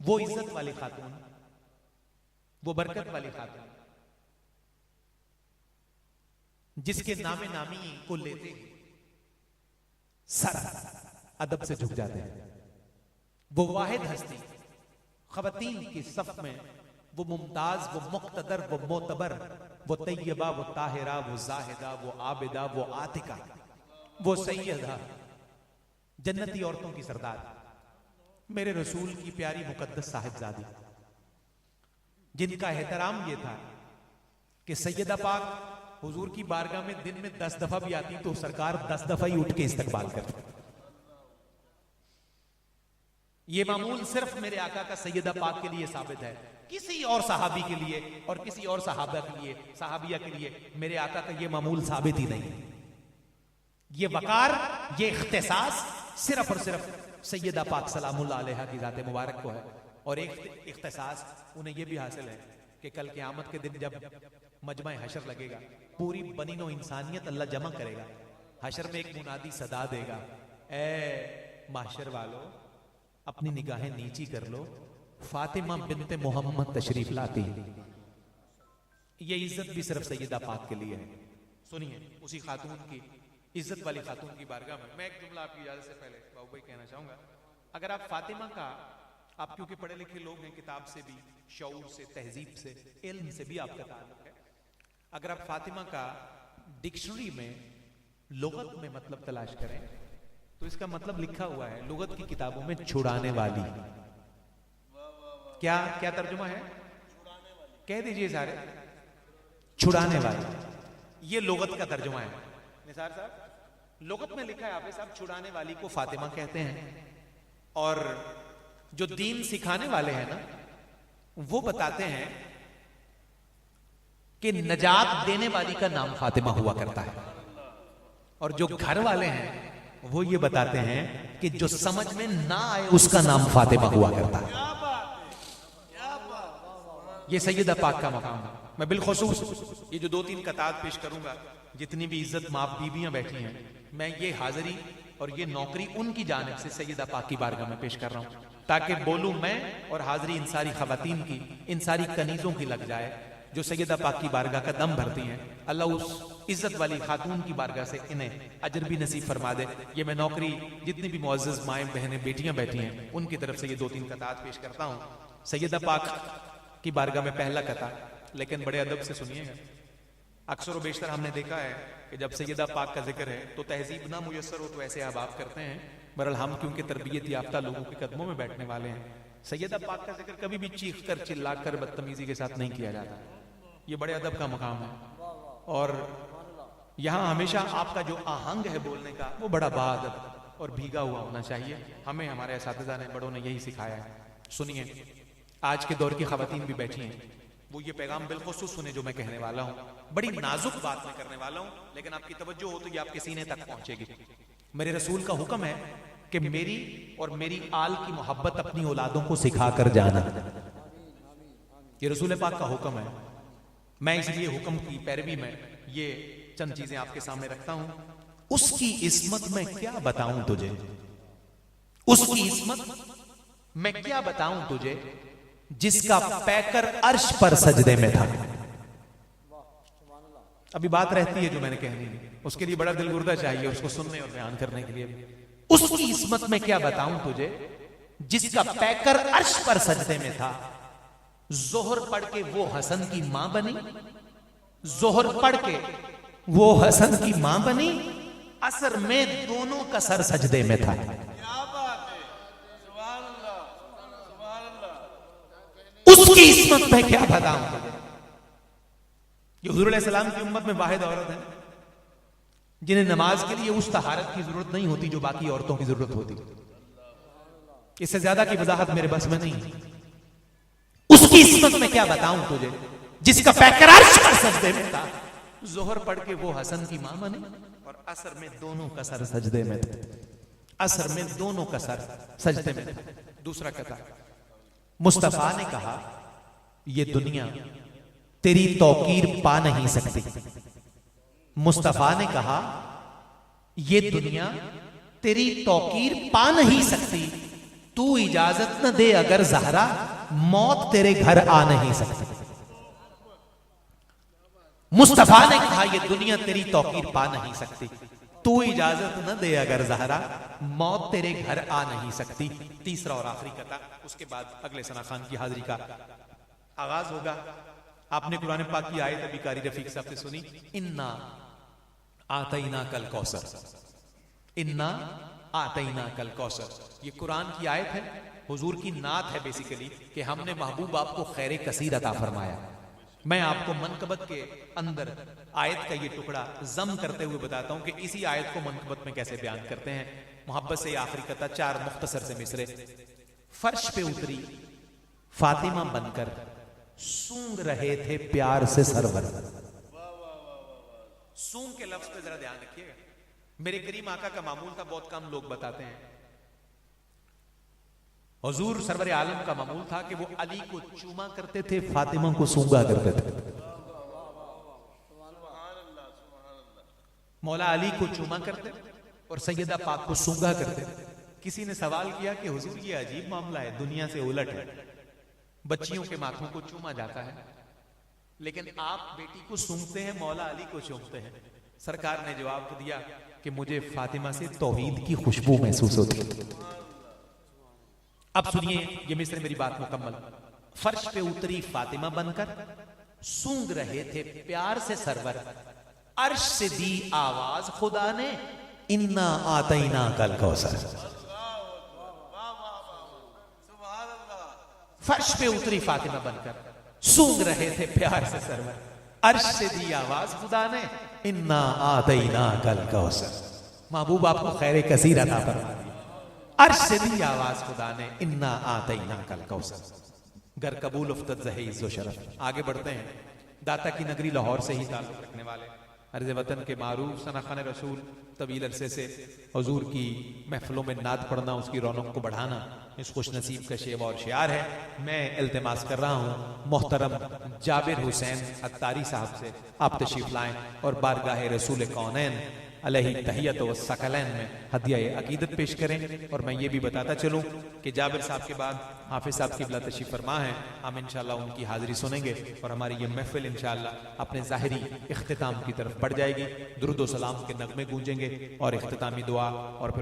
वो इज्जत वाली खातून, वो बरकत वाली खातून जिसके नामे नामी को लेते सर अदब से झुक जाते हैं। वो वाहिद हस्ती खवातीन की सफ में, वो मुमताज, वो मुक्तदर, वो मोतबर, वो तैयबा, वो ताहिरा, वो जाहिदा, वो आबिदा, वो आतिका, वो सैयदा, जन्नती औरतों की सरदार, मेरे रसूल की प्यारी मुकद्दस साहिबजादी, जिनका एहतराम ये था कि सैयदा पाक हुजूर की बारगाह में दिन में 10 दफा भी आती तो सरकार 10 दफा ही उठ के इस्तकबाल करते। ये मामूल सिर्फ मेरे आका का सैयदा पाक के लिए साबित है, किसी और सहाबी के लिए और किसी और सहाबा के लिए, सहाबिया के लिए मेरे आका का ये मामूल साबित ही नहीं। ये वकार, ये इख्तिसास सिर्फ और सिर्फ सैयदा पाक सलामुल्लाह अलैहा की जाते मुबारक को है। और एक इख्तिसास उन्हें यह भी हासिल है कि कल क़यामत के दिन जब मजमा हशर लगेगा, पूरी बनीनो इंसानियत अल्लाह जमा करेगा, हशर में एक मुनादी सदा देगा, ए माशर वालों अपनी निगाहें नीची कर लो, फातिमा बिन्ते मोहम्मद तशरीफ लाती। ये इज्जत भी सिर्फ सैयदा पाक के लिए है। सुनिए उसी खातून की, इज्जत वाली खातून की बारगाह में मैं एक जुमला आपकी इजाजत से पहले बाबू भाई कहना चाहूंगा। अगर आप फातिमा का, आप क्योंकि पढ़े लिखे लोग हैं, किताब से भी, शऊर से, तहजीब से, इल्म से भी आपका ताल्लुक है, अगर आप फातिमा का डिक्शनरी में लुगत में मतलब तलाश करें तो इसका मतलब लिखा हुआ है लुगत की किताबों में छुड़ाने वाली। क्या क्या तर्जुमा है? कह दीजिए सारे, छुड़ाने वाली। ये लुगत का तर्जुमा है निसार साहब। लुगत में लिखा है हाफिज साहब, छुड़ाने वाली को फातिमा कहते हैं। और जो दीन सिखाने वाले हैं ना, वो बताते हैं कि नजात देने वाली का नाम फातिमा हुआ करता है। और जो घर वाले हैं वो ये बताते हैं कि जो समझ में ना आए उसका नाम फातिमा हुआ करता है। ये सैयदा पाक का मकाम है। मैं बिलखुसूस ये जो 2-3 कतार पेश करूंगा, जितनी भी इज्जत माफ बीबियां बैठी हैं, मैं ये हाजिरी और ये नौकरी उनकी जानिब से सैयदा पाक की बारगाह में पेश कर रहा हूं, ताकि बोलूं मैं और हाजिरी इन सारी खवातीन की, इन सारी कनीजों की लग जाए जो सैयदा पाक की बारगाह का दम भरती हैं। अल्लाह उस इज्जत वाली खातून की बारगाह से इन्हें अजर भी नसीब फरमा दे। ये मैं नौकरी जितनी भी मुअज़्ज़ज़ माएँ बहनें बेटियां बैठी हैं उनकी तरफ से ये 2-3 कतार पेश करता हूँ। सैयदा पाक की बारगाह में पहला कता, लेकिन बड़े अदब से सुनिएगा। अक्सर व बेशतर हमने देखा है कि जब सैयदा पाक का जिक्र है तो तहजीब ना मुयस्सर हो तो ऐसे आबाब करते हैं। बहरहाल हम क्योंकि तरबियत याफ्ता लोगों के कदमों में बैठने वाले हैं, सैयदा पाक का जिक्र कभी भी चीख कर चिल्ला कर बदतमीजी के साथ नहीं किया जाता। ये बड़े अदब का मकाम है। और यहाँ हमेशा आपका जो आहंग है बोलने का वो बड़ा बाअदब और भीगा हुआ होना चाहिए। हमें हमारे असातिज़ा ने, बड़ों ने यही सिखाया है। सुनिए, आज के दौर की खवातीन भी बैठी हैं, वो ये पैगाम बिलखुसूस सुने जो मैं कहने वाला हूँ। बड़ी नाजुक बात मैं करने वाला हूँ, लेकिन आपकी तवज्जो हो तो ये आपके सीने तक पहुंचेगी। मेरे रसूल का हुक्म है कि मेरी और मेरी आल की मोहब्बत अपनी औलादों को सिखा कर जाना। ये रसूल पाक का हुक्म है। मैं इसलिए हुक्म की पैरवी में ये चंद चीजें आपके सामने रखता हूं। उसकी इस्मत में क्या बताऊं तुझे, उसकी इस्मत मैं क्या बताऊं तुझे, जिसका पैकर अर्श पर सजदे में था। अभी बात रहती है जो मैंने कहनी है, उसके लिए बड़ा दिलगुर्दा चाहिए उसको सुनने और बयान करने के लिए। उसकी इस्मत में क्या बताऊं तुझे, जिसका पैकर अर्श पर सजदे में था। जोहर पढ़ के वो हसन की मां बनी, जोहर पढ़ के वो हसन की मां बनी, असर में दोनों का सर सजदे में था। उसकी इस्मत में क्या बताऊं तुझे। ये हुजूर अलैहि सलाम की उम्मत में वाहिद औरत है जिन्हें नमाज के लिए उस तहारत की जरूरत नहीं होती जो बाकी औरतों की जरूरत होती। इससे ज्यादा की वजाहत मेरे बस में नहीं। उसकी इस्मत में क्या बताऊं तुझे, जिसका पैकर अर्श पर सजदे में था। जोहर पढ़ के वो हसन की मां बनी और असर में दोनों का सर सजदे में था। असर में दोनों का सर सजदे में था। दूसरा कथा, मुस्तफा ने कहा ये दुनिया तेरी तौकीर पा नहीं सकती। मुस्तफा ने कहा ये दुनिया तेरी तौकीर पा नहीं सकती, तू इजाजत न दे अगर ज़हरा, मौत तेरे घर आ नहीं सकती। मुस्तफा ने कहा यह दुनिया तेरी तौकीर पा नहीं सकती। तू इजाजत न दे अगर ज़हरा, मौत तेरे घर आ नहीं सकती। तीसरा और आखिरी कथा, उसके बाद अगले सना खान की हाजिरी का आगाज होगा। आपने कुरान पाक की आयत अभी कारी रफीक साहब से सुनी, इन्ना आतईना कल कौसर, इन्ना आतईना कल कौसर। ये कुरान की आयत है, हुजूर की नात है बेसिकली, कि हमने महबूब आपको खैर कसीर अता फरमाया। मैं आपको मनकबत के अंदर आयत का ये टुकड़ा जम करते हुए बताता हूं कि इसी आयत को मनकबत में कैसे बयान करते हैं। मोहब्बत से आखिरी कथा, 4 मुख्तसर से मिसरे। फर्श पे उतरी फातिमा बनकर, सूंघ रहे थे प्यार से सरवर। सूंघ के लफ्ज पे जरा ध्यान रखिएगा। मेरे करीम आका का मामूल था, बहुत कम लोग बताते हैं। हुजूर सरवर आलम का मामूल था कि वो अली को चूमा करते थे, फातिमा को सूंघा करते थे। मौला अली को चूमा करते और सैयदा पाक को सूंघा करते। किसी ने सवाल किया कि हुजूर ये अजीब मामला है, दुनिया से उलट है। बच्चियों के माथों को चूमा जाता है, लेकिन आप बेटी को सूंघते हैं, मौला अली को चूमते हैं। सरकार ने जवाब दिया कि मुझे फातिमा से तौहीद की खुशबू महसूस होती है। अब सुनिए ये मिस्र मेरी बात मुकम्मल। फर्श पे उतरी फातिमा बनकर, सूंघ रहे थे प्यार से सरवर। अर्श से दी आवाज खुदा ने, इन्ना आतईना कल कौसर। फर्श पे उतरी फातिमा बनकर, सूंघ रहे थे प्यार से सरवर। अर्श से दी आवाज खुदा ने, इन्ना आतईना कल कौसर। महबूब आपको खैर कसीर अता फरमाए। अर्श से दी आवाज खुदा ने, इन्ना आतईना कल कौसर। गर कबूल उफ्तत ज़ही इज़्ज़ो शरफ। आगे बढ़ते हैं। दाता की नगरी लाहौर से ही ताल्लुक रखने वाले, अर्ज़ वतन के मारूफ सनाखान रसूल, तवील अरसे से हुजूर की महफिलों में नात पढ़ना, उसकी रौनक को बढ़ाना इस खुश नसीब का शेवा और शियार है। मैं इल्तिमास कर रहा हूँ मोहतरम जाबिर हुसैन अत्तारी साहब से, आप तशरीफ लाएं और बारगाह रसूल कौनैन अलैहि तहियत व सकलैन में हदिया अकीदत पेश करें। और मैं ये भी बताता चलूं कि जाबिर साहब के बाद हाफिज साहब की बिला तशरीफ फरमा है, हम इंशाल्लाह उनकी हाजिरी सुनेंगे और हमारी ये महफिल इंशाल्लाह अपने ज़ाहिरी इख्तिताम की तरफ बढ़ जाएगी। दुरूद व सलाम के नगमे गूंजेंगे और इख्तितामी दुआ और फिर